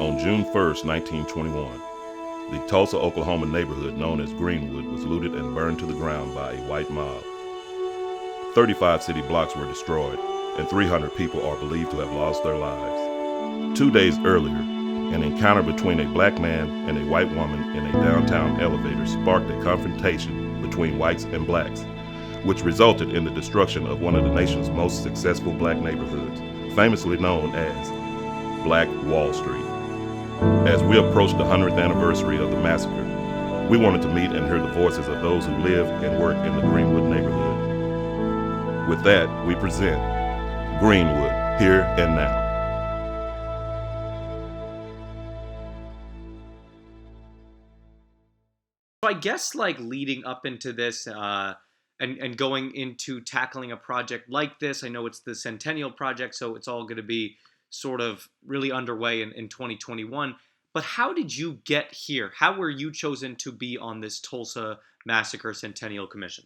On June 1st, 1921, the Tulsa, Oklahoma neighborhood known as Greenwood was looted and burned to the ground by a white mob. 35 city blocks were destroyed, and 300 people are believed to have lost their lives. 2 days earlier, an encounter between a black man and a white woman in a downtown elevator sparked a confrontation between whites and blacks, which resulted in the destruction of one of the nation's most successful black neighborhoods, famously known as Black Wall Street. As we approached the 100th anniversary of the massacre, we wanted to meet and hear the voices of those who live and work in the Greenwood neighborhood. With that, we present Greenwood, Here and Now. So I guess like leading up into this and going into tackling a project like this, I know it's the Centennial Project, so it's all going to be sort of really underway in 2021. But how did you get here? How were you chosen to be on this Tulsa Massacre Centennial Commission?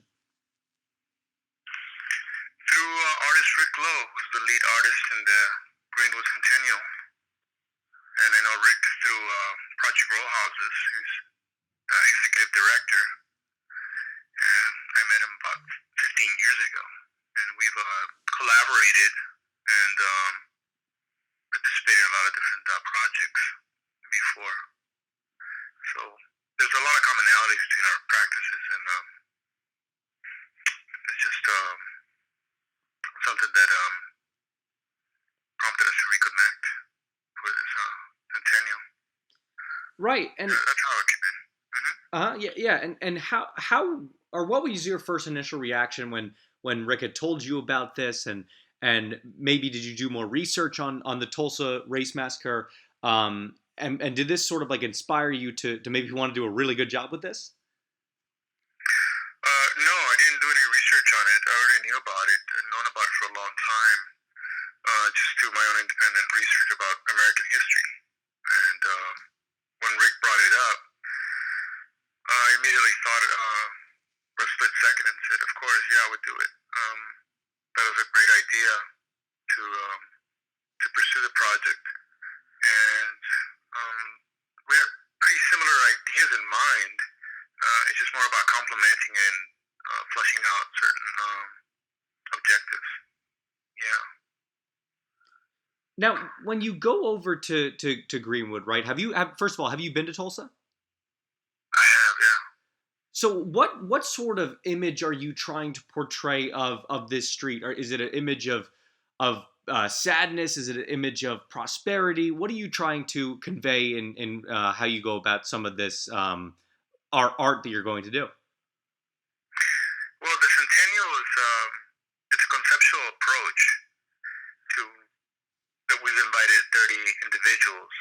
Through artist Rick Lowe, who's the lead artist in the Greenwood Centennial. And I know Rick through Project Row Houses, who's executive director. And I met him about 15 years ago. And we've collaborated and participated in a lot of different projects before. So there's a lot of commonalities between our practices, and it's just something that prompted us to reconnect for this centennial. Right, and that's how it came in. yeah, and how or what was your first initial reaction when Rick had told you about this, and maybe did you do more research on the Tulsa race massacre, and did this sort of like inspire you to maybe want to do a really good job with this? No, I didn't do any research on it. I already knew about it and known about it for a long time, just through my own independent research about American history. And when Rick brought it up, I immediately thought for a split second and said, of course, yeah, I would do it. That was a great idea to pursue the project. And we have pretty similar ideas in mind. It's just more about complementing and fleshing out certain objectives. Yeah. Now, when you go over to Greenwood, right? First of all, have you been to Tulsa? I have, yeah. So what sort of image are you trying to portray of this street? Or is it an image of sadness? Is it an image of prosperity? What are you trying to convey in how you go about some of this art that you're going to do? Well, the Centennial is it's a conceptual approach to that we've invited 30 individuals.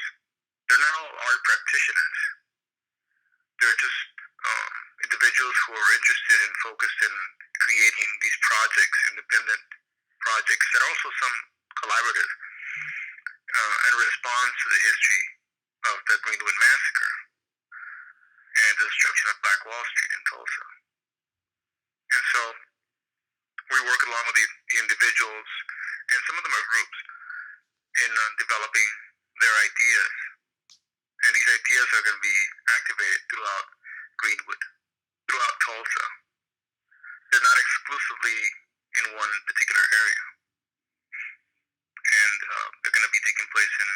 They're not all art practitioners. They're just individuals who are interested and focused in creating these projects, independent projects that are also some collaborative, in response to the history of the Greenwood Massacre and the destruction of Black Wall Street in Tulsa. And so we work along with the individuals, and some of them are groups, in developing their ideas. And these ideas are going to be activated throughout Greenwood, throughout Tulsa. They're not exclusively in one particular area. And they're going to be taking place in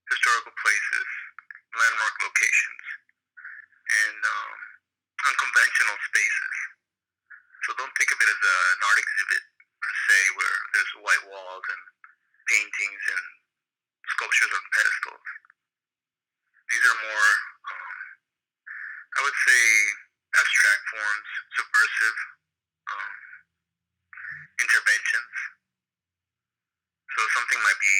historical places, landmark locations, and unconventional spaces. So don't think of it as an art exhibit per se, where there's white walls and paintings and sculptures on pedestals. These are more, I would say, abstract forms, subversive interventions. So something might be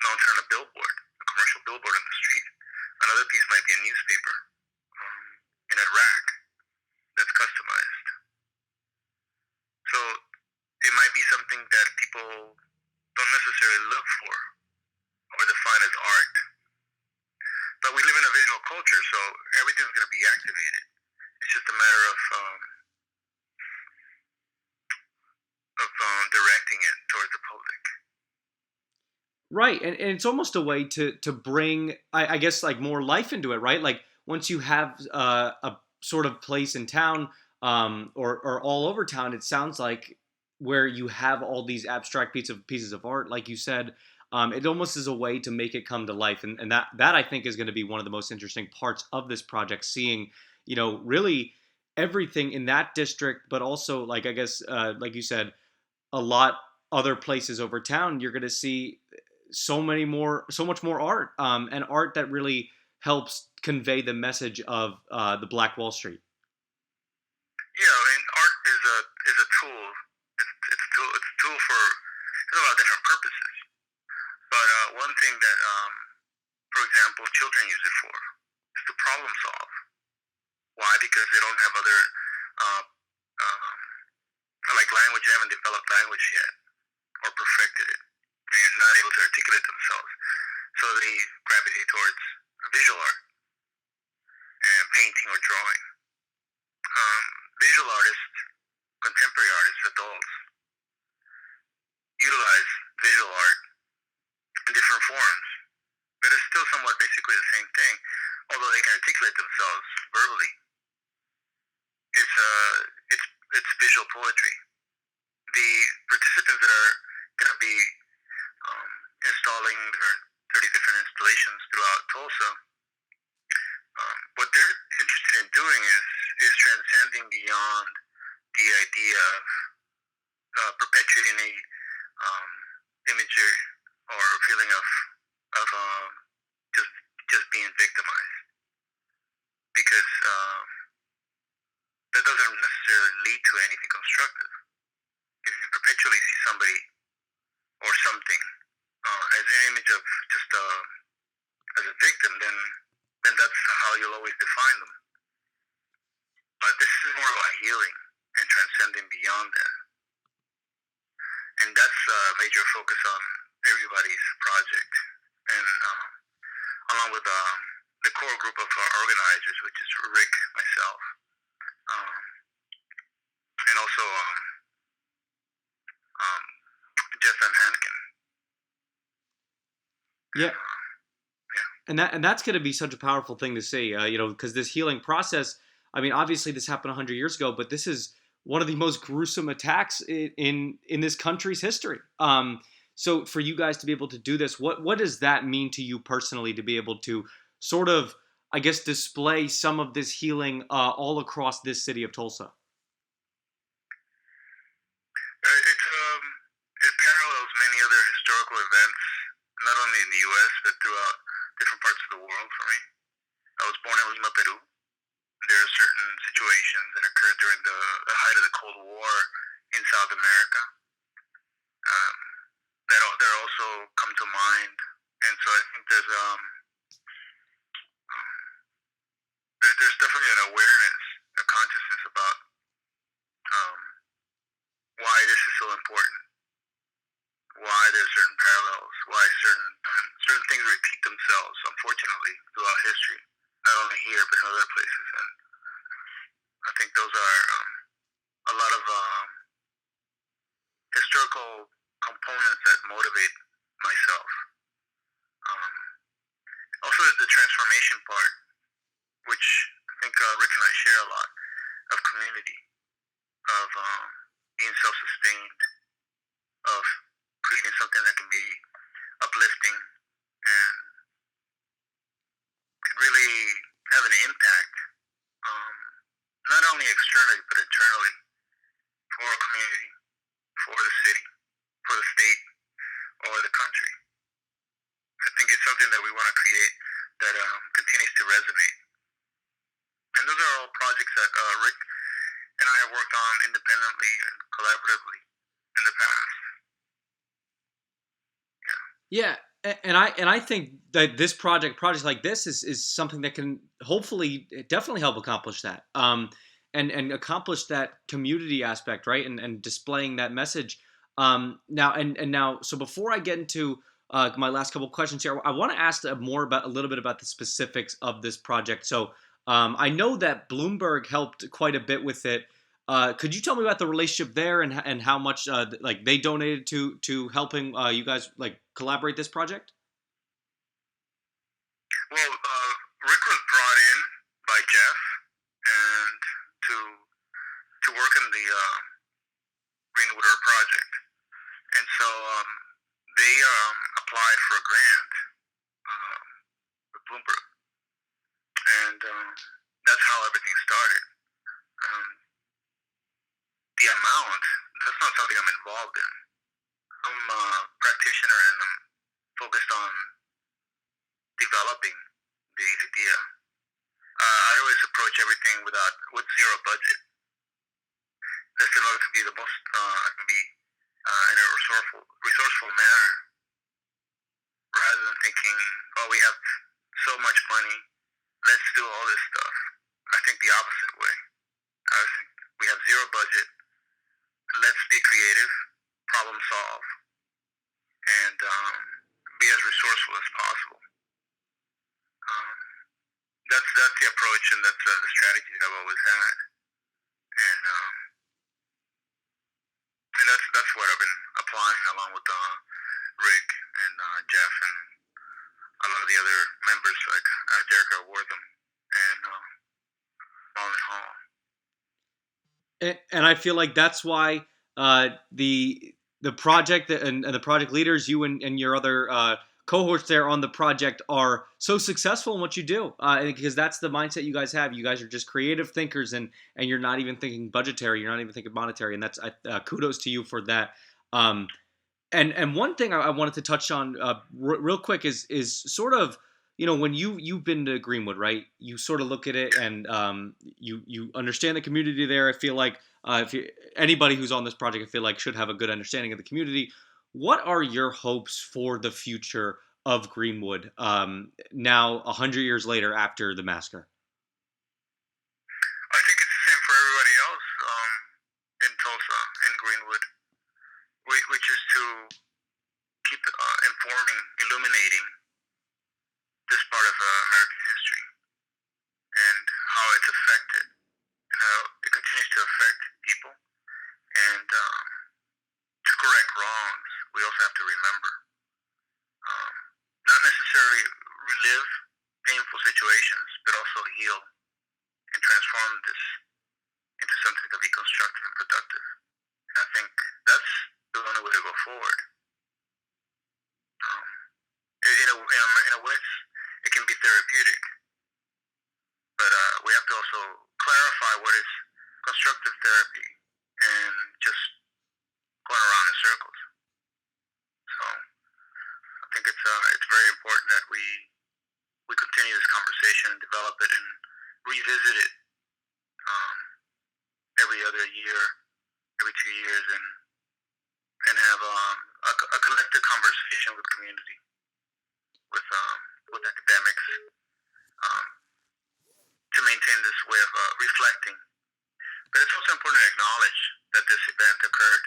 mounted on a billboard, a commercial billboard on the street. Another piece might be a newspaper in a rack that's customized. So it might be something that people don't necessarily look for or define as art. But we live in a visual culture, so everything's going to be activated. It's just a matter of directing it towards the public. Right, and it's almost a way to bring, I guess, like more life into it, right? Like once you have a sort of place in town, or all over town, it sounds like where you have all these abstract pieces of art, like you said, it almost is a way to make it come to life, and that I think is going to be one of the most interesting parts of this project, seeing, really everything in that district, but also like I guess, like you said, a lot other places over town, you're going to see so much more art, and art that really helps convey the message of the Black Wall Street. Yeah, I mean, art is a tool. It's a tool for a lot of different purposes. But one thing that, for example, children use it for is to problem solve. Why? Because they don't have other, uh, um, like language. They haven't developed language yet or perfected it. They're not able to articulate themselves, so they gravitate towards visual art and painting or drawing. Visual artists, contemporary artists, adults utilize visual art in different forms, but it's still somewhat basically the same thing. Although they can articulate themselves verbally, it's it's visual poetry. The participants that are going to be installing their 30 different installations throughout Tulsa, what they're interested in doing is transcending beyond the idea of perpetuating a imagery or feeling of just being victimized, because that doesn't necessarily lead to anything constructive. If you perpetually see somebody or something as an image of just as a victim, then that's how you'll always define them. But this is more about healing and transcending beyond that, and that's a major focus on everybody's project, and along with the core group of organizers, which is Rick, myself, um, and also Jeff Van Hanken. Yeah, Yeah. and that's going to be such a powerful thing to see, because this healing process. I mean, obviously, this happened 100 years ago, but this is one of the most gruesome attacks in this country's history. So for you guys to be able to do this, what does that mean to you personally, to be able to sort of, I guess, display some of this healing all across this city of Tulsa? It parallels many other historical events, not only in the U.S. but throughout different parts of the world. For me, I was born in Lima, Peru. There are certain situations that occurred during the height of the Cold War in South America that also come to mind, and so I think there's definitely an awareness, a consciousness about why this is so important, why there's certain parallels, why certain things repeat themselves, unfortunately, throughout history, not only here but in other places. And I think those are a lot of historical components that motivate myself. Also, the transformation part, which I think Rick and I share a lot, of community, of being self-sustained, of creating something that can be uplifting and can really have an impact, not only externally but internally, for a community, for the city, for the state, or the country. I think it's something that we want to create that continues to resonate. And those are all projects that Rick and I have worked on independently and collaboratively in the past. Yeah, and I think that this projects like this is something that can hopefully definitely help accomplish that. And accomplish that community aspect, right? And displaying that message. Now, so before I get into my last couple of questions here, I want to ask a little bit about the specifics of this project. So I know that Bloomberg helped quite a bit with it. Could you tell me about the relationship there and how much like they donated to helping you guys like collaborate this project? Well, Rick was brought in by Jeff and to work in the Greenwood project, and so they applied for a grant with Bloomberg, and that's how everything started. Um, the amount, that's not something I'm involved in. I'm a practitioner and I'm focused on developing the idea. I always approach everything with zero budget. That's in order to be the most, I can be in a resourceful manner, rather than thinking, oh, we have so much money, let's do all this stuff. I think the opposite way. I think we have zero budget, let's be creative, problem solve, and be as resourceful as possible. That's the approach, and that's the strategy that I've always had, and that's what I've been applying along with Rick and Jeff and a lot of the other members like Jericho Wortham and Marlon Hall. And I feel like that's why the project and the project leaders, you and your other cohorts there on the project are so successful in what you do, because that's the mindset you guys have. You guys are just creative thinkers, and you're not even thinking budgetary, you're not even thinking monetary, and that's kudos to you for that. And one thing I wanted to touch on real quick is sort of, when you've been to Greenwood, right? You sort of look at it and you understand the community there. I feel like anybody who's on this project, I feel like should have a good understanding of the community. What are your hopes for the future of Greenwood now 100 years later after the massacre? I think it's the same for everybody else in Tulsa, in Greenwood, which is to keep informing, illuminating this part of American history and how it's affected and how it continues to affect people. And to correct wrongs, we also have to remember, not necessarily relive painful situations, but also heal and transform this into something to be constructive and productive. And I think that's the only way to go forward. In a way, it can be therapeutic, but we have to also clarify what is constructive therapy and just going around in circles. So I think it's very important that we continue this conversation and develop it and revisit it every other year, every 2 years, and have a collective conversation with community, with academics, to maintain this way of reflecting. But it's also important to acknowledge that this event occurred,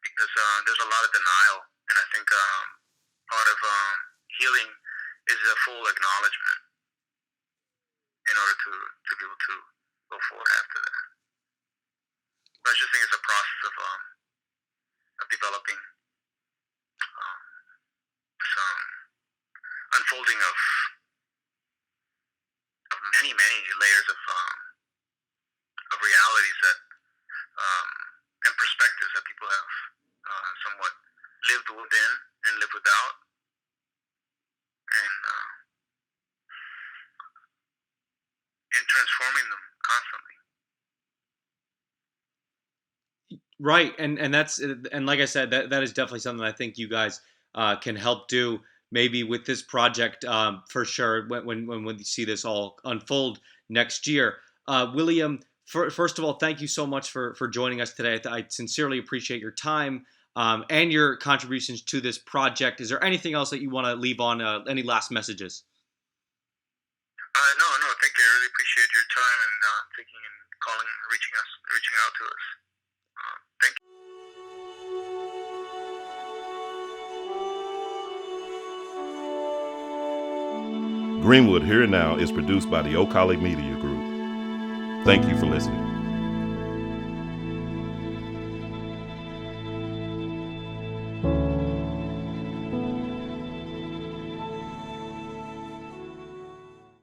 because there's a lot of denial, and I think part of healing is a full acknowledgement in order to be able to go forward after that. But I just think it's a process of developing this unfolding of many layers of realities that and perspectives that people have somewhat lived within and lived without, and transforming them constantly. Right, and that's, and like I said, that is definitely something I think you guys can help do, maybe with this project, for sure, when you see this all unfold next year. William, first of all, thank you so much for joining us today. I sincerely appreciate your time and your contributions to this project. Is there anything else that you want to leave on, any last messages? No, thank you. I really appreciate your time and taking and calling and reaching out to us. Thank you. Greenwood Here and Now is produced by the O'Colly Media Group. Thank you for listening.